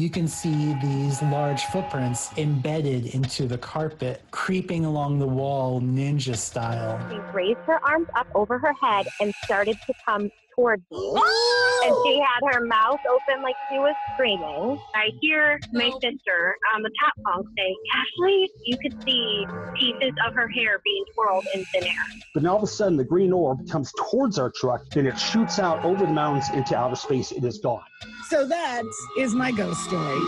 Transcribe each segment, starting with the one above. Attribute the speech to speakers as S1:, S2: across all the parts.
S1: You can see these large footprints embedded into the carpet, creeping along the wall ninja style.
S2: She raised her arms up over her head and started to come towards me. And she had her mouth open like she was screaming. I hear my sister on the top bunk say, "Ashley," you could see pieces of her hair being twirled in thin air.
S3: But then all of a sudden, the green orb comes towards our truck, then it shoots out over the mountains into outer space. It is gone.
S4: So that is my ghost story.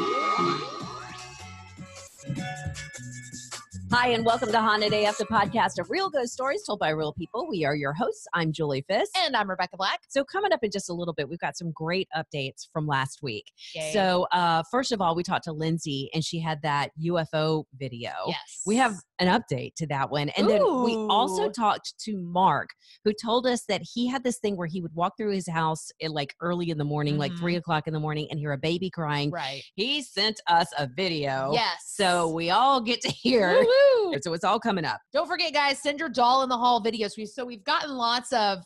S5: Hi, and welcome to Haunted AF, the podcast of real ghost stories told by real people. We are your hosts. I'm Julie Fisk.
S6: And I'm Rebecca Black.
S5: So coming up in just a little bit, we've got some great updates from last week.
S6: Yay.
S5: So first of all, we talked to Lindsey, and she had that UFO video.
S6: Yes.
S5: We have an update to that one. And then we also talked to Mark, who told us that he had this thing where he would walk through his house at like early in the morning, like 3 o'clock in the morning, and hear a baby crying.
S6: Right.
S5: He sent us a video.
S6: Yes.
S5: So we all get to hear.
S6: Woo-hoo.
S5: So it's all coming up.
S6: Don't forget, guys, send your doll in the hall videos. So we've gotten lots of,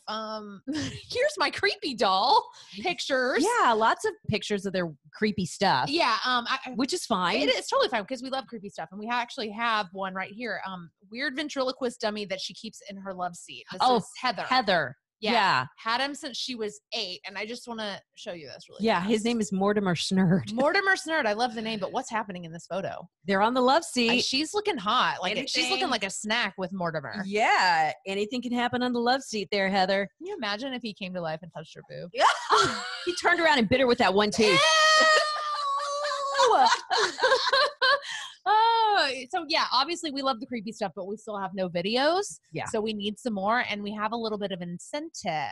S6: here's my creepy doll pictures.
S5: Yeah, lots of pictures of their creepy stuff.
S6: Yeah.
S5: Which is fine.
S6: It's totally fine because we love creepy stuff. And we actually have one right here. Weird ventriloquist dummy that she keeps in her love seat. This is Heather.
S5: Heather. Yeah.
S6: Had him since she was 8. And I just want to show you this really
S5: Yeah,
S6: fast.
S5: his name is Mortimer Snurd.
S6: Mortimer Snurd. I love the name, but what's happening in this photo?
S5: They're on the love seat.
S6: She's looking hot. She's looking
S5: Anything.
S6: like a snack with Mortimer.
S5: Yeah, anything can happen on the love seat there, Heather.
S6: Can you imagine if he came to life and touched her boob?
S5: He turned around and bit her with that one tooth.
S6: So yeah, obviously we love the creepy stuff, but we still have no videos.
S5: Yeah.
S6: So we need some more, and we have a little bit of incentive.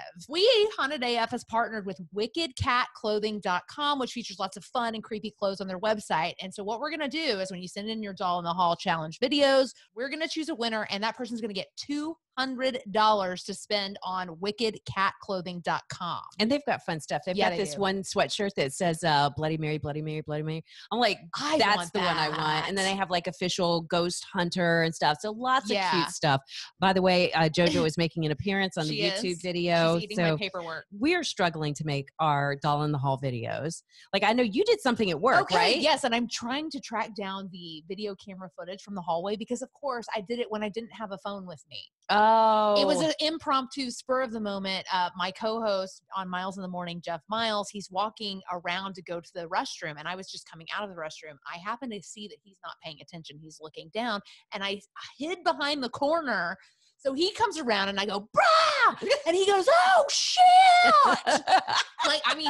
S6: Haunted AF has partnered with wickedcatclothing.com, which features lots of fun and creepy clothes on their website. And so what we're going to do is when you send in your Doll in the Hall challenge videos, we're going to choose a winner, and that person's going to get $200 to spend on wickedcatclothing.com.
S5: And they've got fun stuff. They've got this one sweatshirt that says Bloody Mary, Bloody Mary, Bloody Mary. I'm like, that's the one I want. And then they have like official ghost hunter and stuff. So lots of cute stuff. By the way, JoJo is making an appearance on the YouTube video.
S6: She's eating my paperwork.
S5: We are struggling to make our Doll in the Hall videos. Like, I know you did something at work, right?
S6: Yes, and I'm trying to track down the video camera footage from the hallway because, of course, I did it when I didn't have a phone with me.
S5: Oh.
S6: It was an impromptu, spur of the moment. My co-host on Miles in the Morning, Jeff Miles, he's walking around to go to the restroom, and I was just coming out of the restroom. I happened to see that he's not paying attention. He's looking down, and I hid behind the corner. So he comes around, and I go, "Brah!" And he goes, "Oh, shit!"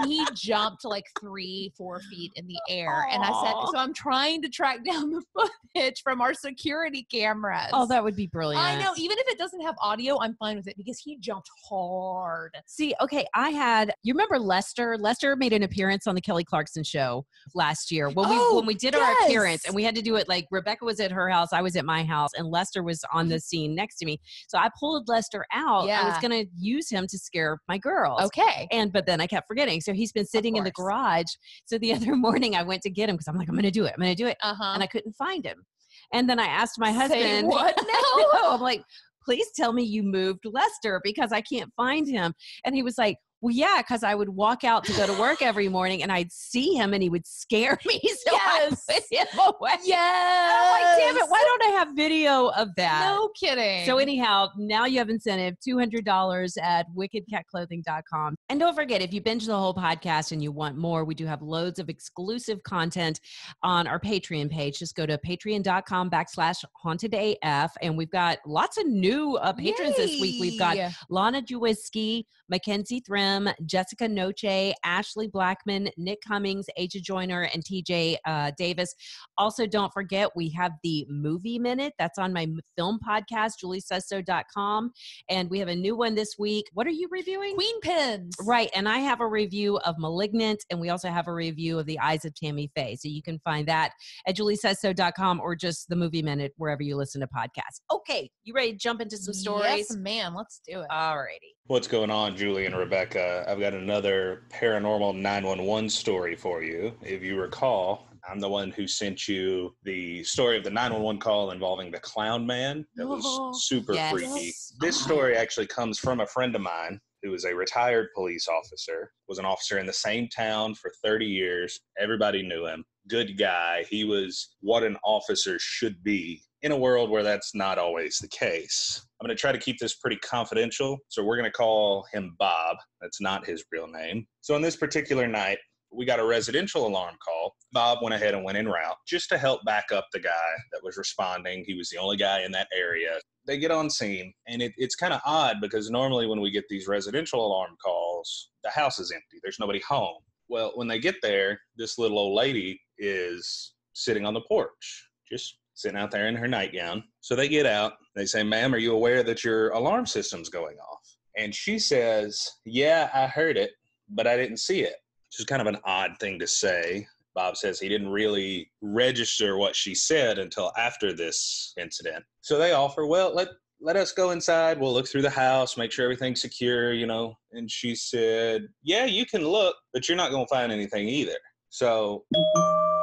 S6: He jumped like 3-4 feet in the air. And I said, so I'm trying to track down the footage from our security cameras.
S5: Oh, that would be brilliant.
S6: I know. Even if it doesn't have audio, I'm fine with it because he jumped hard.
S5: See, okay, you remember Lester? Lester made an appearance on the Kelly Clarkson show last year when we did our appearance, and we had to do it like Rebecca was at her house, I was at my house, and Lester was on the scene next to me. So I pulled Lester out.
S6: Yeah.
S5: I was going to use him to scare my girls.
S6: Okay.
S5: But then I kept forgetting. So he's been sitting in the garage. So the other morning I went to get him because I'm like, I'm going to do it. And I couldn't find him. And then I asked my husband.
S6: Say what now?
S5: I know. I'm like, please tell me you moved Lester because I can't find him. And he was like, well, yeah, because I would walk out to go to work every morning and I'd see him and he would scare me. So I put him away.
S6: Yes.
S5: And I'm like, damn it, why don't I have video of that?
S6: No kidding.
S5: So anyhow, now you have incentive, $200 at wickedcatclothing.com. And don't forget, if you binge the whole podcast and you want more, we do have loads of exclusive content on our Patreon page. Just go to patreon.com/hauntedaf. And we've got lots of new patrons this week. We've got Lana Jawiski, Mackenzie Thrim, Jessica Noche, Ashley Blackman, Nick Cummings, Aja Joyner, and TJ Davis. Also, don't forget, we have the Movie Minute. That's on my film podcast, juliesaysso.com. And we have a new one this week. What are you reviewing?
S6: Queen Pins.
S5: Right. And I have a review of Malignant, and we also have a review of The Eyes of Tammy Faye. So you can find that at juliesaysso.com or just the Movie Minute, wherever you listen to podcasts. Okay. You ready to jump into some stories?
S6: Yes, ma'am. Let's do it.
S5: All righty.
S7: What's going on, Julie and Rebecca? I've got another paranormal 911 story for you. If you recall, I'm the one who sent you the story of the 911 call involving the clown man. That was super freaky. This story actually comes from a friend of mine who was a retired police officer, was an officer in the same town for 30 years. Everybody knew him. good guy. He was what an officer should be in a world where that's not always the case. I'm going to try to keep this pretty confidential, so we're going to call him Bob. That's not his real name. So on this particular night, we got a residential alarm call. Bob went ahead and went en route just to help back up the guy that was responding. He was the only guy in that area. They get on scene, and it's kind of odd because normally when we get these residential alarm calls, the house is empty. There's nobody home. Well, when they get there, this little old lady is sitting on the porch, just sitting out there in her nightgown. So they get out. They say, "Ma'am, are you aware that your alarm system's going off?" And she says, "Yeah, I heard it, but I didn't see it." Which is kind of an odd thing to say. Bob says he didn't really register what she said until after this incident. So they offer, "Well, let us go inside. We'll look through the house, make sure everything's secure, you know." And she said, "Yeah, you can look, but you're not going to find anything either." So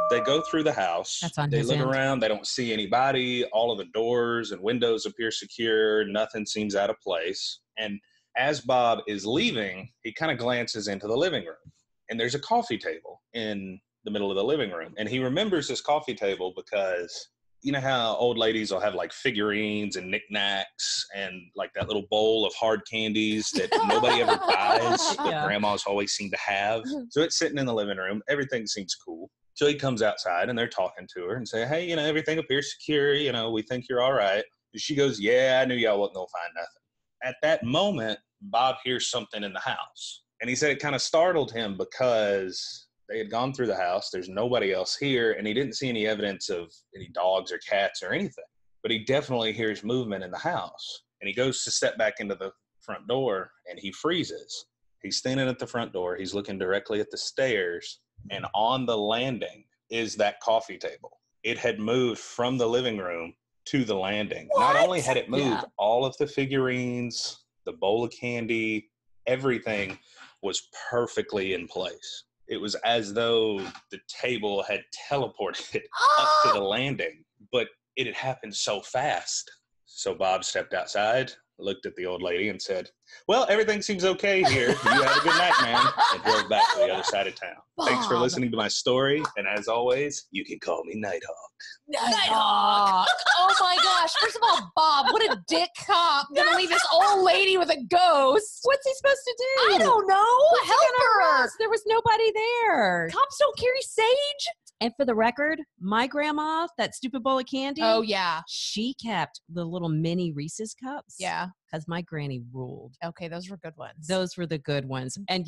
S7: they go through the house. They look around. They don't see anybody. All of the doors and windows appear secure. Nothing seems out of place. And as Bob is leaving, he kind of glances into the living room. And there's a coffee table in the middle of the living room. And he remembers this coffee table because you know how old ladies will have like figurines and knickknacks and like that little bowl of hard candies that nobody ever buys, but grandmas always seem to have. So it's sitting in the living room. Everything seems cool. So he comes outside and they're talking to her and say, "Hey, you know, everything appears secure. You know, we think you're all right." And she goes, "Yeah, I knew y'all wasn't going to find nothing." At that moment, Bob hears something in the house. And he said it kind of startled him because they had gone through the house. There's nobody else here. And he didn't see any evidence of any dogs or cats or anything. But he definitely hears movement in the house. And he goes to step back into the front door and he freezes. He's standing at the front door. He's looking directly at the stairs. And on the landing is that coffee table. It had moved from the living room to the landing. What? Not only had it moved, all of the figurines, the bowl of candy, everything was perfectly in place. It was as though the table had teleported up to the landing, but it had happened so fast. So Bob stepped outside, looked at the old lady and said, "Well, everything seems okay here. You have a good night, man," and drove back to the other side of town. Bob. Thanks for listening to my story. And as always, you can call me Nighthawk.
S6: Nighthawk. Oh my gosh. First of all, Bob, what a dick cop. Gonna leave this old lady with a ghost.
S5: What's he supposed to do?
S6: I don't know. Help her.
S5: There was nobody there.
S6: Cops don't carry sage.
S5: And for the record, my grandma, that stupid bowl of candy.
S6: Oh, yeah.
S5: She kept the little mini Reese's cups.
S6: Yeah.
S5: Because my granny ruled.
S6: Okay, those were good ones.
S5: Those were the good ones. And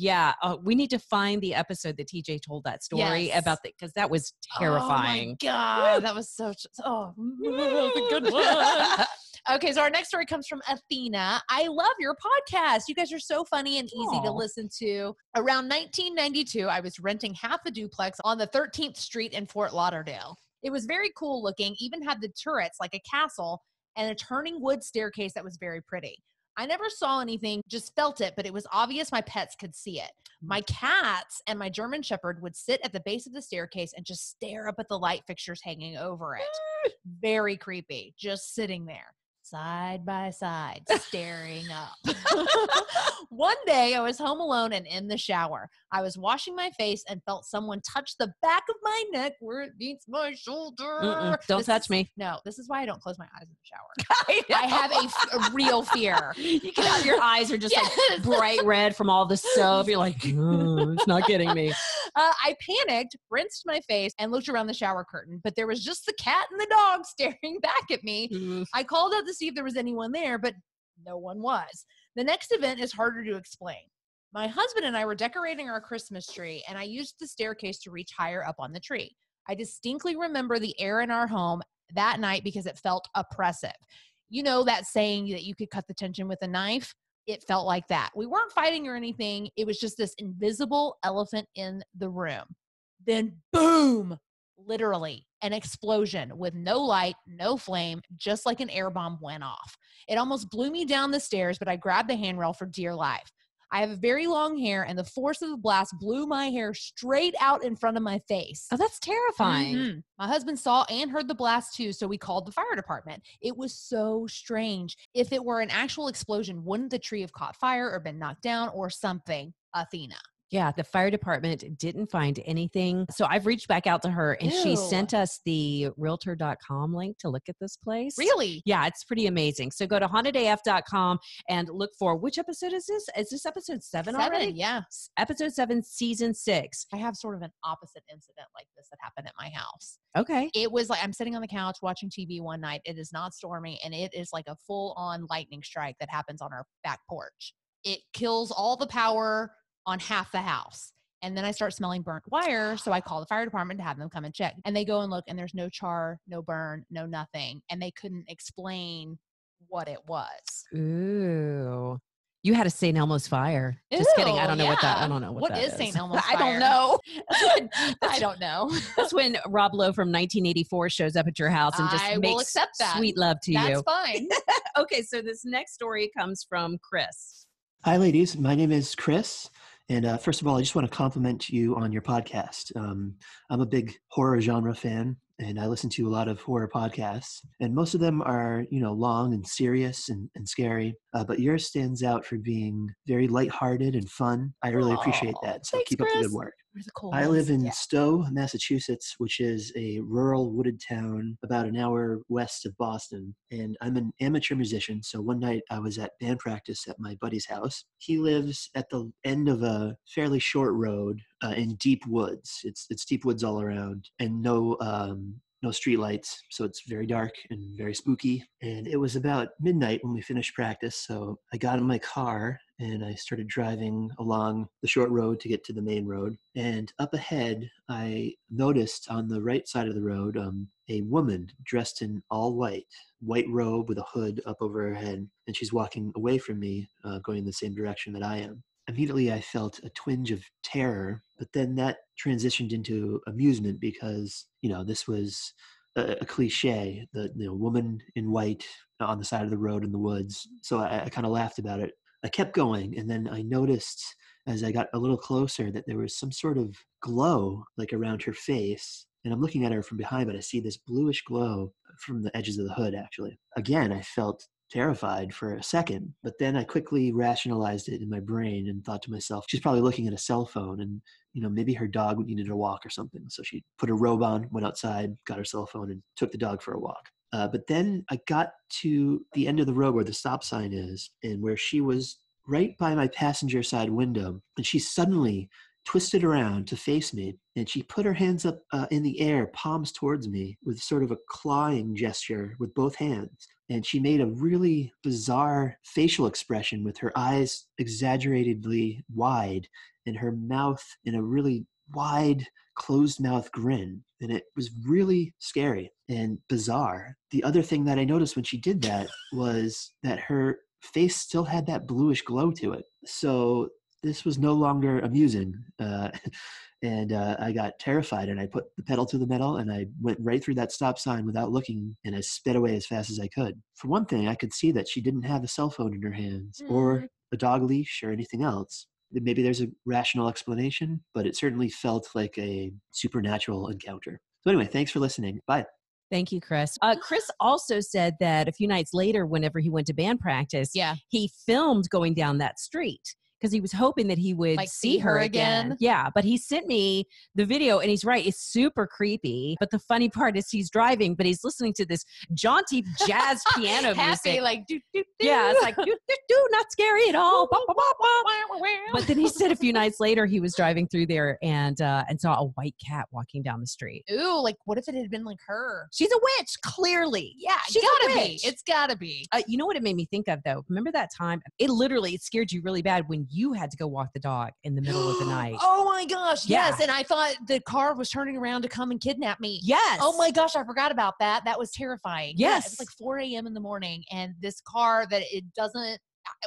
S5: we need to find the episode that TJ told that story about because that was terrifying.
S6: Oh, my God. That was so, the good one. Okay, so our next story comes from Athena. "I love your podcast. You guys are so funny and easy to listen to. Around 1992, I was renting half a duplex on the 13th Street in Fort Lauderdale. It was very cool looking, even had the turrets like a castle and a turning wood staircase that was very pretty. I never saw anything, just felt it, but it was obvious my pets could see it. My cats and my German Shepherd would sit at the base of the staircase and just stare up at the light fixtures hanging over it. Very creepy, just sitting there. Side by side, staring up. One day, I was home alone and in the shower. I was washing my face and felt someone touch the back of my neck where it meets my shoulder.
S5: Don't touch me.
S6: No, this is why I don't close my eyes in the shower. I have a real fear.
S5: You can have your eyes are just like bright red from all the soap. You're like, it's not getting me.
S6: I panicked, rinsed my face, and looked around the shower curtain, but there was just the cat and the dog staring back at me. I called out to see if there was anyone there, but no one was. The next event is harder to explain. My husband and I were decorating our Christmas tree, and I used the staircase to reach higher up on the tree. I distinctly remember the air in our home that night because it felt oppressive. You know that saying that you could cut the tension with a knife? It felt like that. We weren't fighting or anything. It was just this invisible elephant in the room. Then boom, literally an explosion with no light, no flame, just like an air bomb went off. It almost blew me down the stairs, but I grabbed the handrail for dear life. I have very long hair, and the force of the blast blew my hair straight out in front of my face.
S5: Oh, that's terrifying.
S6: Mm-hmm. My husband saw and heard the blast too, so we called the fire department. It was so strange. If it were an actual explosion, wouldn't the tree have caught fire or been knocked down or something? Athena.
S5: Yeah, the fire department didn't find anything. So I've reached back out to her and she
S6: Ew.
S5: sent us the realtor.com link to look at this place.
S6: Really?
S5: Yeah, it's pretty amazing. So go to hauntedafp.com and look for, which episode is this? Is this episode 7 already?
S6: Yeah.
S5: Episode 7, season 6.
S6: I have sort of an opposite incident like this that happened at my house.
S5: Okay.
S6: It was like I'm sitting on the couch watching TV one night. It is not stormy, and it is like a full-on lightning strike that happens on our back porch. It kills all the power on half the house. And then I start smelling burnt wire. So I call the fire department to have them come and check. And they go and look, and there's no char, no burn, no nothing. And they couldn't explain what it was.
S5: Ooh. You had a St. Elmo's fire. Just kidding. I don't know what that. I don't know what that
S6: is. St. Elmo's fire?
S5: I don't know.
S6: I don't know.
S5: That's when Rob Lowe from 1984 shows up at your house and just
S6: I will
S5: makes
S6: accept that.
S5: sweet love to you.
S6: That's fine.
S5: Okay, so this next story comes from Chris.
S8: Hi, ladies. My name is Chris. And first of all, I just want to compliment you on your podcast. I'm a big horror genre fan, and I listen to a lot of horror podcasts. And most of them are, long and serious and scary. But yours stands out for being very lighthearted and fun. I really appreciate that. So
S5: thanks,
S8: keep up the
S5: Chris.
S8: good work.
S6: We're the cool
S8: I
S6: ones.
S8: live in
S6: Yeah.
S8: Stowe, Massachusetts, which is a rural wooded town about an hour west of Boston. And I'm an amateur musician. So one night I was at band practice at my buddy's house. He lives at the end of a fairly short road in deep woods. It's deep woods all around, and no street lights, so it's very dark and very spooky. And it was about midnight when we finished practice, so I got in my car and I started driving along the short road to get to the main road. And up ahead, I noticed on the right side of the road a woman dressed in all white robe with a hood up over her head, and she's walking away from me, going in the same direction that I am. Immediately, I felt a twinge of terror, but then that transitioned into amusement because, this was a cliche, the woman in white on the side of the road in the woods. So I kind of laughed about it. I kept going, and then I noticed as I got a little closer that there was some sort of glow like around her face. And I'm looking at her from behind, but I see this bluish glow from the edges of the hood, actually. Again, I felt terrified for a second, but then I quickly rationalized it in my brain and thought to myself, she's probably looking at a cell phone, and maybe her dog needed a walk or something. So she put her robe on, went outside, got her cell phone, and took the dog for a walk. But then I got to the end of the road where the stop sign is, and where she was right by my passenger side window, and she suddenly twisted around to face me, and she put her hands up in the air, palms towards me, with sort of a clawing gesture with both hands. And she made a really bizarre facial expression with her eyes exaggeratedly wide and her mouth in a really wide, closed mouth grin. And it was really scary and bizarre. The other thing that I noticed when she did that was that her face still had that bluish glow to it. So this was no longer amusing. And I got terrified, and I put the pedal to the metal, and I went right through that stop sign without looking, and I sped away as fast as I could. For one thing, I could see that she didn't have a cell phone in her hands or a dog leash or anything else. Maybe there's a rational explanation, but it certainly felt like a supernatural encounter. So anyway, thanks for listening. Bye.
S5: Thank you, Chris. Chris also said that a few nights later, whenever he went to band practice, he filmed going down that street because he was hoping that he would see her again. Yeah, but he sent me the video, and he's right. It's super creepy. But the funny part is he's driving, but he's listening to this jaunty jazz piano
S6: Happy,
S5: music.
S6: like, do, do, do.
S5: Yeah, it's like, do, not scary at all. But then he said a few nights later, he was driving through there and saw a white cat walking down the street.
S6: Ooh, like, what if it had been like her?
S5: She's a witch, clearly.
S6: Yeah,
S5: she's
S6: gotta
S5: a
S6: be.
S5: witch.
S6: It's gotta be.
S5: You know what it made me think of, though? Remember that time? It scared you really bad when you had to go walk the dog in the middle of the night.
S6: Oh my gosh,
S5: Yeah.
S6: yes. And I thought the car was turning around to come and kidnap me.
S5: Yes.
S6: Oh my gosh, I forgot about that. That was terrifying. Yeah,
S5: Yes.
S6: it was like 4 a.m. in the morning, and this car that it doesn't.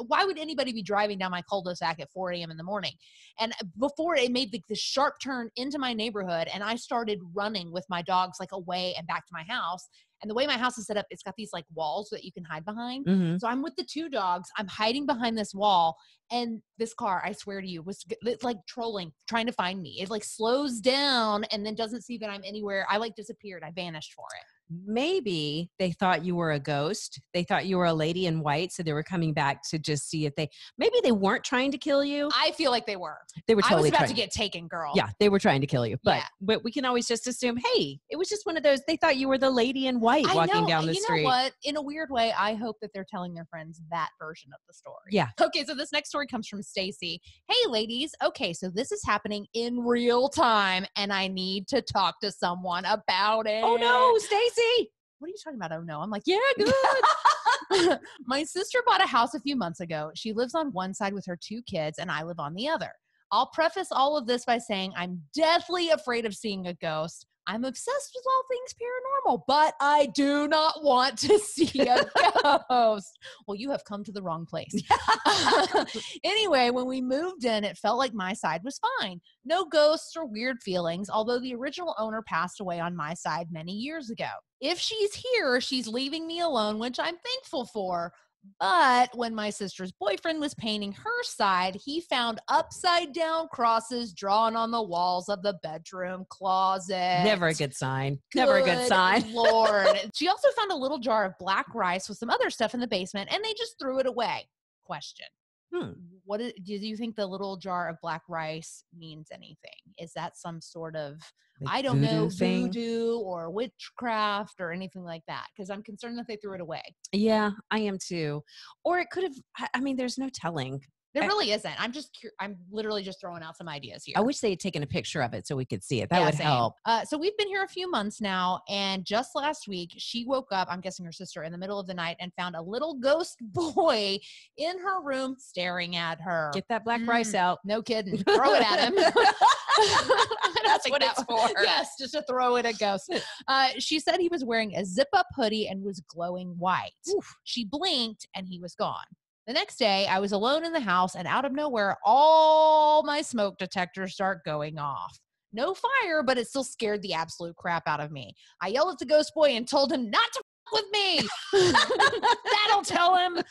S6: Why would anybody be driving down my cul-de-sac at 4 a.m. in the morning? And before it made this sharp turn into my neighborhood, and I started running with my dogs like away and back to my house. And the way my house is set up, it's got these like walls that you can hide behind.
S5: Mm-hmm.
S6: So I'm with the two dogs. I'm hiding behind this wall. And this car, I swear to you, was like trolling, trying to find me. It like slows down and then doesn't see that I'm anywhere. I like disappeared. I vanished for it.
S5: maybe they thought you were a ghost. They thought you were a lady in white. So they were coming back to just see if maybe they weren't trying to kill you.
S6: I feel like they were.
S5: They were totally
S6: I was about
S5: trying
S6: to get taken, girl.
S5: Yeah, they were trying to kill you. But we can always just assume, hey, it was just one of those, they thought you were the lady in white walking down the street.
S6: You know what? In a weird way, I hope that they're telling their friends that version of the story.
S5: Yeah.
S6: Okay, so this next story comes from Stacy. Hey, ladies. Okay, so this is happening in real time, and I need to talk to someone about it.
S5: Oh, no, Stacy.
S6: What are you talking about? Oh, no. I'm like, yeah, good. My sister bought a house a few months ago. She lives on one side with her 2 kids, and I live on the other. I'll preface all of this by saying I'm deathly afraid of seeing a ghost. I'm obsessed with all things paranormal, but I do not want to see a ghost. Well, you have come to the wrong place. Anyway, when we moved in, it felt like my side was fine. No ghosts or weird feelings, although the original owner passed away on my side many years ago. If she's here, she's leaving me alone, which I'm thankful for. But when my sister's boyfriend was painting her side, he found upside down crosses drawn on the walls of the bedroom closet.
S5: Never a good sign. Never a good sign.
S6: Lord. She also found a little jar of black rice with some other stuff in the basement, and they just threw it away. Question. Do you think the little jar of black rice means anything? Is that some sort of, I don't know, voodoo or witchcraft or anything like that? Because I'm concerned that they threw it away.
S5: Yeah, I am too. Or it could have, I mean, there's no telling.
S6: There really isn't. I'm literally just throwing out some ideas here.
S5: I wish they had taken a picture of it so we could see it. That would help.
S6: So we've been here a few months now, and just last week, she woke up, I'm guessing her sister, in the middle of the night and found a little ghost boy in her room staring at her.
S5: Get that black rice out.
S6: No kidding. Throw it at him.
S5: That's what it's for.
S6: Yes, just to throw at a ghost. She said he was wearing a zip-up hoodie and was glowing white. Oof. She blinked, and he was gone. The next day, I was alone in the house, and out of nowhere, all my smoke detectors start going off. No fire, but it still scared the absolute crap out of me. I yelled at the ghost boy and told him not to f- with me. That'll tell him.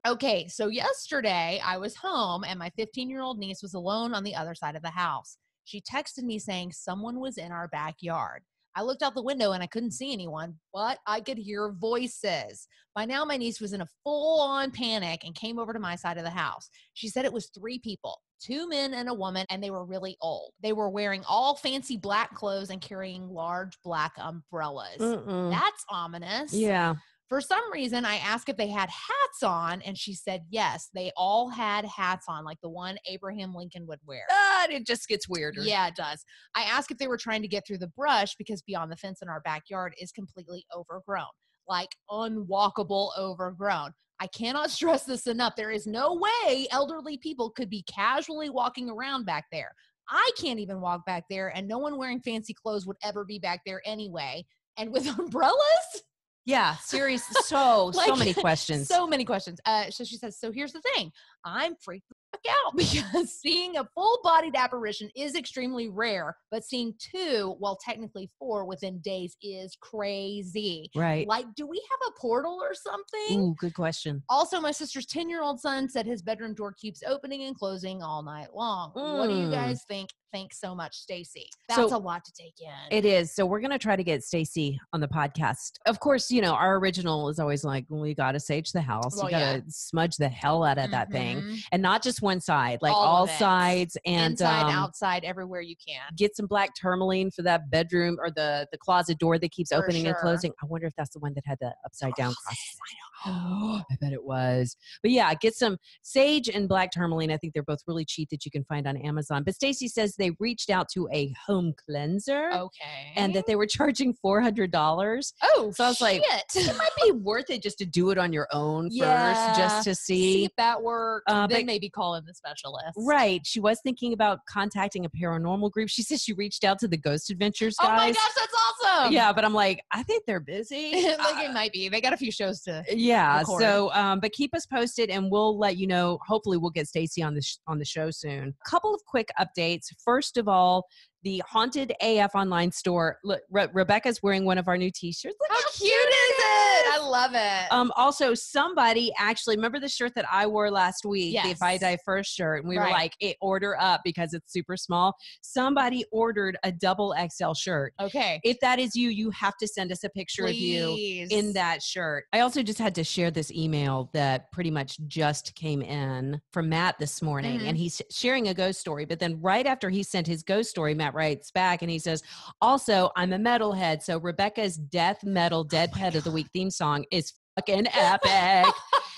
S6: Okay, so yesterday, I was home, and my 15-year-old niece was alone on the other side of the house. She texted me saying someone was in our backyard. I looked out the window and I couldn't see anyone, but I could hear voices. By now, my niece was in a full-on panic and came over to my side of the house. She said it was 3 people, 2 men and a woman, and they were really old. They were wearing all fancy black clothes and carrying large black umbrellas. That's ominous.
S5: Yeah.
S6: For some reason, I asked if they had hats on, and she said yes, they all had hats on, like the one Abraham Lincoln would wear.
S5: It just gets weirder.
S6: Yeah, it does. I asked if they were trying to get through the brush because beyond the fence in our backyard is completely overgrown, like unwalkable overgrown. I cannot stress this enough. There is no way elderly people could be casually walking around back there. I can't even walk back there, and no one wearing fancy clothes would ever be back there anyway. And with umbrellas?
S5: Yeah, seriously. So many questions.
S6: So many questions. So she says, so here's the thing. I'm freaked the fuck out because seeing a full-bodied apparition is extremely rare, but seeing 2, well, technically 4 within days is crazy.
S5: Right.
S6: Like, do we have a portal or something?
S5: Ooh, good question.
S6: Also, my sister's 10-year-old son said his bedroom door keeps opening and closing all night long. What do you guys think? Thanks so much, Stacy. That's a lot to take in.
S5: It is. So we're going to try to get Stacy on the podcast. Of course, you know, our original is always like, well, we got to sage the house. You got to smudge the hell out of that thing. And not just one side, like all sides. And
S6: inside, outside, everywhere you can.
S5: Get some black tourmaline for that bedroom or the closet door that keeps opening and closing. I wonder if that's the one that had the upside down crosses. I know. I bet it was. But yeah, get some sage and black tourmaline. I think they're both really cheap that you can find on Amazon. But Stacy says they reached out to a home cleanser.
S6: Okay.
S5: And that they were charging $400.
S6: Oh,
S5: so I was like, it might be worth it just to do it on your own first, just to see
S6: if that works. Then maybe call in the specialist.
S5: Right. She was thinking about contacting a paranormal group. She says she reached out to the Ghost Adventures guys.
S6: Oh my gosh, that's awesome.
S5: Yeah, but I'm like, I think they're busy.
S6: Like it might be. They got a few shows to record.
S5: So but keep us posted and we'll let you know. Hopefully we'll get Stacy on the show soon. Couple of quick updates. First of all, the Haunted AF online store. Look, Rebecca's wearing one of our new t-shirts. Look
S6: how cute is it? I love it.
S5: Also, somebody actually, remember the shirt that I wore last week, the
S6: Yes.
S5: If I Die First shirt, and we were
S6: Right.
S5: like, order up because it's super small. Somebody ordered a double XL shirt.
S6: Okay.
S5: If that is you, you have to send us a picture of you in that shirt. I also just had to share this email that pretty much just came in from Matt this morning, and he's sharing a ghost story. But then right after he sent his ghost story, Matt writes back and he says, also, I'm a metalhead, so Rebecca's death metal Dead Pet of the Week theme song is fucking epic.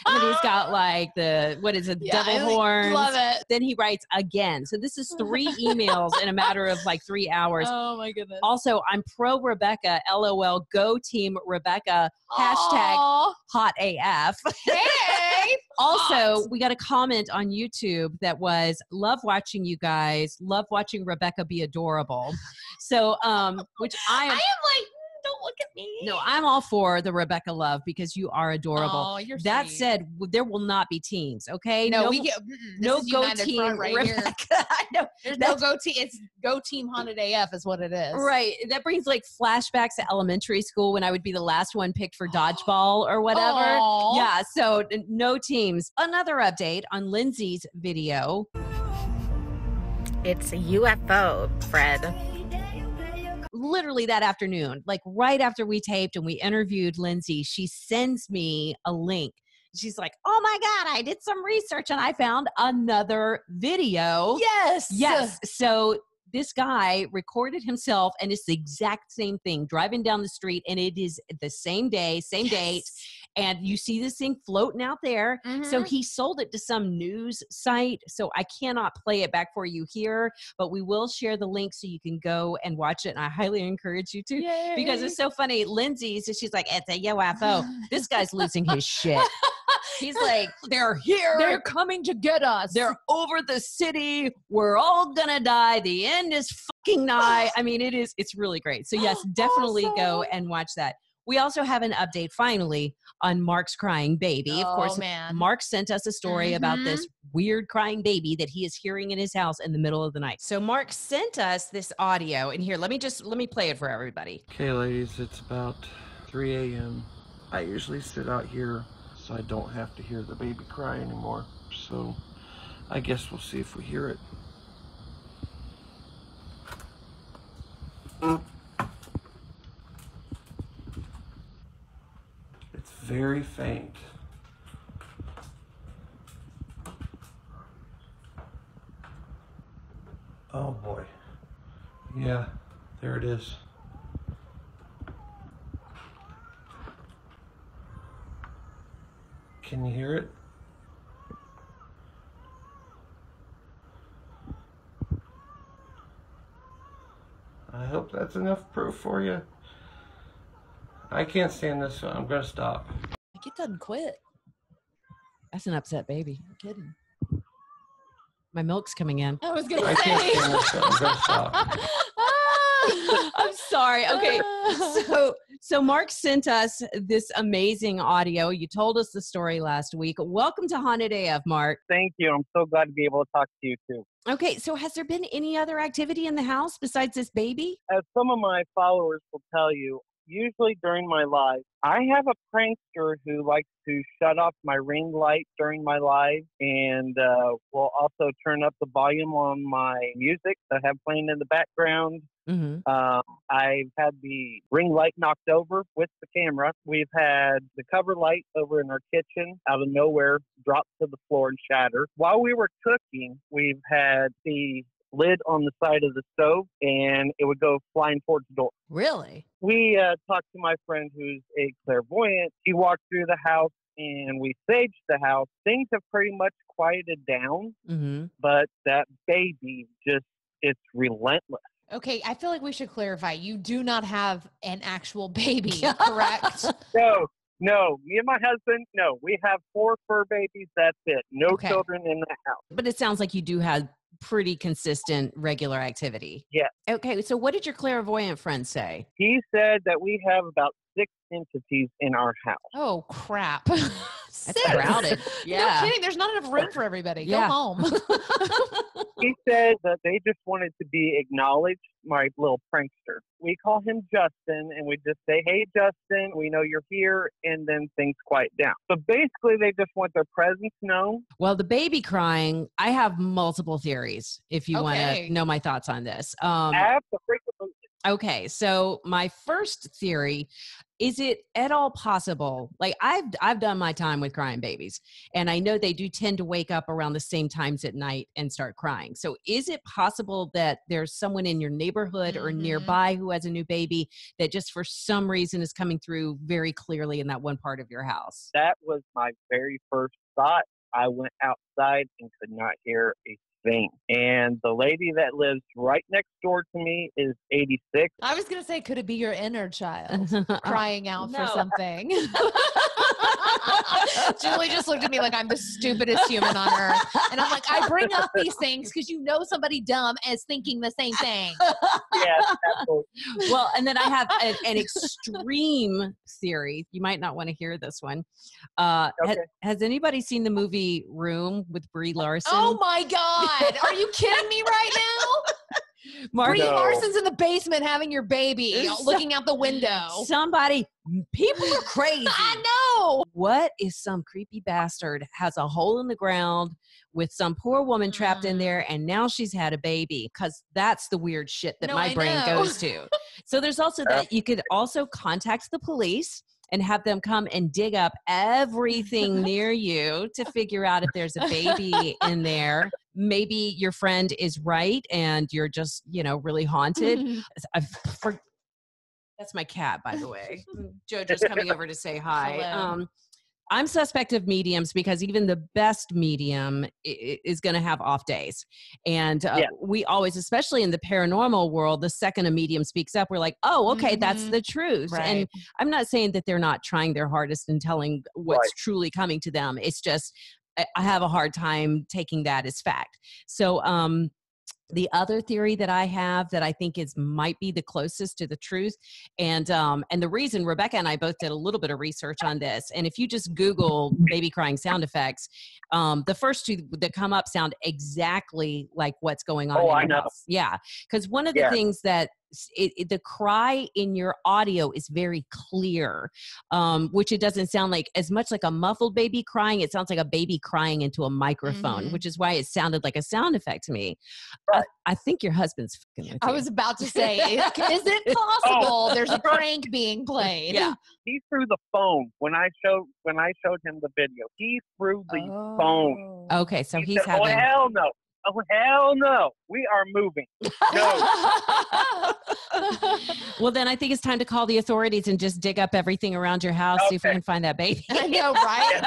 S5: And then he's got like devil horns.
S6: Love it.
S5: Then he writes again. So this is 3 emails in a matter of like 3 hours.
S6: Oh my goodness.
S5: Also, I'm pro Rebecca, LOL, go team Rebecca, hashtag hot AF.
S6: Hey.
S5: Also, we got a comment on YouTube that was, love watching you guys, love watching Rebecca be adorable. So, which I am
S6: like, don't look at me.
S5: No, I'm all for the Rebecca love because you are adorable.
S6: Oh, you're
S5: that
S6: sweet.
S5: said, there will not be teams, okay?
S6: No, we get
S5: no
S6: is
S5: go
S6: United
S5: team
S6: Front right
S5: Rebecca.
S6: here.
S5: No,
S6: There's no go team. It's go team Haunted AF is what it is.
S5: Right. That brings like flashbacks to elementary school when I would be the last one picked for dodgeball or whatever.
S6: Aww.
S5: Yeah. So no teams. Another update on Lindsey's video.
S2: It's a UFO, Fred.
S5: Literally that afternoon, like right after we taped and we interviewed Lindsey, she sends me a link. She's like, oh my God, I did some research and I found another video. Yes. So this guy recorded himself and it's the exact same thing, driving down the street, and it is the same day, same date. And you see this thing floating out there. So he sold it to some news site. So I cannot play it back for you here, but we will share the link so you can go and watch it. And I highly encourage you to, because it's so funny. Lindsey, so she's like, it's a UFO. This guy's losing his shit. He's like, they're here.
S6: They're coming to get us.
S5: They're over the city. We're all gonna die. The end is fucking nigh. I mean, it's really great. So yes, definitely go and watch that. We also have an update finally on Mark's crying baby. Of course, Mark sent us a story about this weird crying baby that he is hearing in his house in the middle of the night. So Mark sent us this audio, and here, let me play it for everybody.
S9: Okay, ladies, it's about 3 a.m. I usually sit out here so I don't have to hear the baby cry anymore. So I guess we'll see if we hear it. It's very faint. Oh boy. Yeah, there it is. Can you hear it? I hope that's enough proof for you. I can't stand this, so I'm gonna stop.
S6: Like, it doesn't quit.
S5: That's an upset baby. I'm kidding. My milk's coming in.
S6: I was gonna
S9: I can't stand this, so I'm gonna stop.
S5: I'm sorry. Okay. So Mark sent us this amazing audio. You told us the story last week. Welcome to Haunted AF, Mark.
S10: Thank you. I'm so glad to be able to talk to you too.
S5: Okay. So has there been any other activity in the house besides this baby?
S10: As some of my followers will tell you, usually during my live, I have a prankster who likes to shut off my ring light during my live and will also turn up the volume on my music that I have playing in the background. I've had the ring light knocked over with the camera. We've had the cover light over in our kitchen out of nowhere drop to the floor and shatter. While we were cooking, we've had the lid on the side of the stove and it would go flying towards the door.
S5: Really?
S10: We talked to my friend who's a clairvoyant. She walked through the house and we saged the house. Things have pretty much quieted down, but that baby it's relentless.
S6: Okay, I feel like we should clarify. You do not have an actual baby, correct?
S10: No, me and my husband, no. We have 4 fur babies, that's it. No children in the house.
S5: But it sounds like you do have pretty consistent, regular activity.
S10: Yeah.
S5: Okay, so what did your clairvoyant friend say?
S10: He said that we have about 6 entities in our house.
S6: Oh, crap.
S5: That's crowded. Yeah.
S6: No kidding. There's not enough room for everybody. Go home.
S10: He said that they just wanted to be acknowledged, my little prankster. We call him Justin, and we just say, hey, Justin, we know you're here, and then things quiet down. So basically, they just want their presence known.
S5: Well, the baby crying, I have multiple theories if you want to know my thoughts on this.
S10: Absolutely.
S5: Okay, so my first theory, is it at all possible? Like I've done my time with crying babies, and I know they do tend to wake up around the same times at night and start crying. So is it possible that there's someone in your neighborhood or nearby who has a new baby that just for some reason is coming through very clearly in that one part of your house?
S10: That was my very first thought. I went outside and could not hear a thing. And the lady that lives right next door to me is 86.
S6: I was going to say, could it be your inner child crying out for something? Julie just looked at me like I'm the stupidest human on earth. And I'm like, I bring up these things because you know somebody dumb is thinking the same thing.
S10: Yes, absolutely.
S5: Well, and then I have an extreme theory. You might not want to hear this one. Has anybody seen the movie Room with Brie Larson?
S6: Oh my God. Are you kidding me right now? Brie Larson's in the basement having your baby, looking out the window.
S5: People are crazy.
S6: I know.
S5: What if some creepy bastard has a hole in the ground with some poor woman trapped in there, and now she's had a baby? Because that's the weird shit that my brain goes to. So there's also that. You could also contact the police and have them come and dig up everything near you to figure out if there's a baby in there. Maybe your friend is right and you're just, really haunted. That's my cat, by the way. JoJo's coming over to say hi. I'm suspect of mediums because even the best medium is going to have off days. And we always, especially in the paranormal world, the second a medium speaks up, we're like, oh, okay, that's the truth. Right. And I'm not saying that they're not trying their hardest and telling what's truly coming to them. It's just, I have a hard time taking that as fact. So, the other theory that I have that I think might be the closest to the truth, and the reason Rebecca and I both did a little bit of research on this, and if you just Google baby crying sound effects, the first two that come up sound exactly like what's going on in your house. Yeah, because one of the things that the cry in your audio is very clear, which it doesn't sound like as much like a muffled baby crying. It sounds like a baby crying into a microphone, which is why it sounded like a sound effect to me. Right. I think your husband's fucking with you.
S6: I was about to say, is it possible there's a prank being played?
S10: Yeah. He threw the phone when I showed him the video. He threw the phone.
S5: Okay, so he's
S10: said,
S5: having.
S10: Oh, hell no. Oh, hell no. We are moving. No.
S5: Well, then I think it's time to call the authorities and just dig up everything around your house, see if we can find that baby.
S6: I know, right?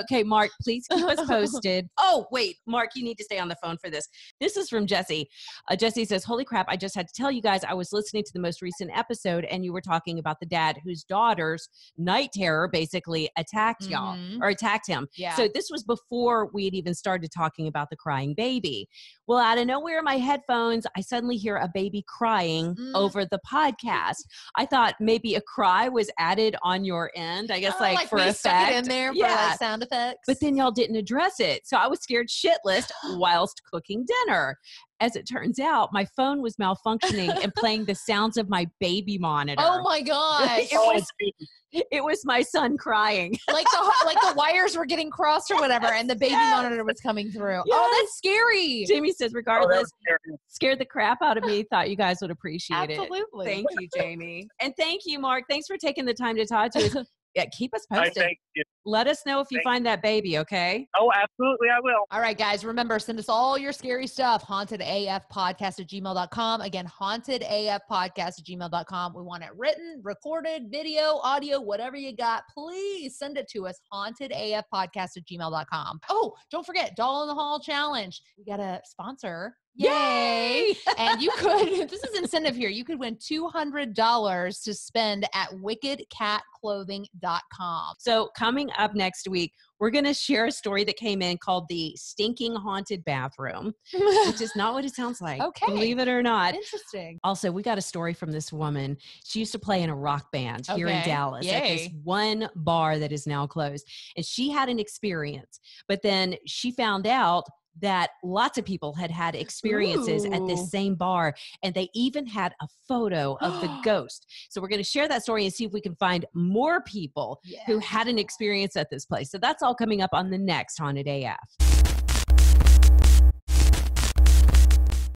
S5: Okay, Mark, please keep us posted. Oh, wait, Mark, you need to stay on the phone for this. This is from Jesse. Jesse says, holy crap, I just had to tell you guys, I was listening to the most recent episode and you were talking about the dad whose daughter's night terror basically attacked y'all or attacked him. Yeah. So this was before we had even started talking about the crying baby. Well, out of nowhere in my headphones, I suddenly hear a baby crying over the podcast. I thought maybe a cry was added on your end, I guess, like for effect.
S6: Stuck it in there for like sound effects.
S5: But then y'all didn't address it. So I was scared shitless whilst cooking dinner. As it turns out, my phone was malfunctioning and playing the sounds of my baby monitor.
S6: Oh my gosh.
S5: It was my son crying.
S6: Like the wires were getting crossed or whatever, and the baby monitor was coming through. Yes. Oh, that's scary.
S5: Jamie says, regardless, scared the crap out of me. Thought you guys would appreciate it.
S6: Absolutely.
S5: Thank you, Jamie. And thank you, Mark. Thanks for taking the time to talk to us. Yeah, keep us posted.
S10: Thank you.
S5: Let us know if you find that baby, okay?
S10: Oh, absolutely, I will.
S6: All right, guys, remember, send us all your scary stuff, hauntedafpodcast@gmail.com. Again, hauntedafpodcast@gmail.com. We want it written, recorded, video, audio, whatever you got. Please send it to us, hauntedafpodcast@gmail.com. Oh, don't forget, Doll in the Hall Challenge. We got a sponsor. Yay! And you could, this is incentive here, you could win $200 to spend at wickedcatclothing.com.
S5: So coming up next week, we're going to share a story that came in called the Stinking Haunted Bathroom, which is not what it sounds like.
S6: Okay.
S5: Believe it or not.
S6: Interesting.
S5: Also, we got a story from this woman. She used to play in a rock band here in Dallas at this one bar that is now closed. And she had an experience, but then she found out that lots of people had experiences at this same bar, and they even had a photo of the ghost. So we're going to share that story and see if we can find more people who had an experience at this place. So that's all coming up on the next Haunted AF.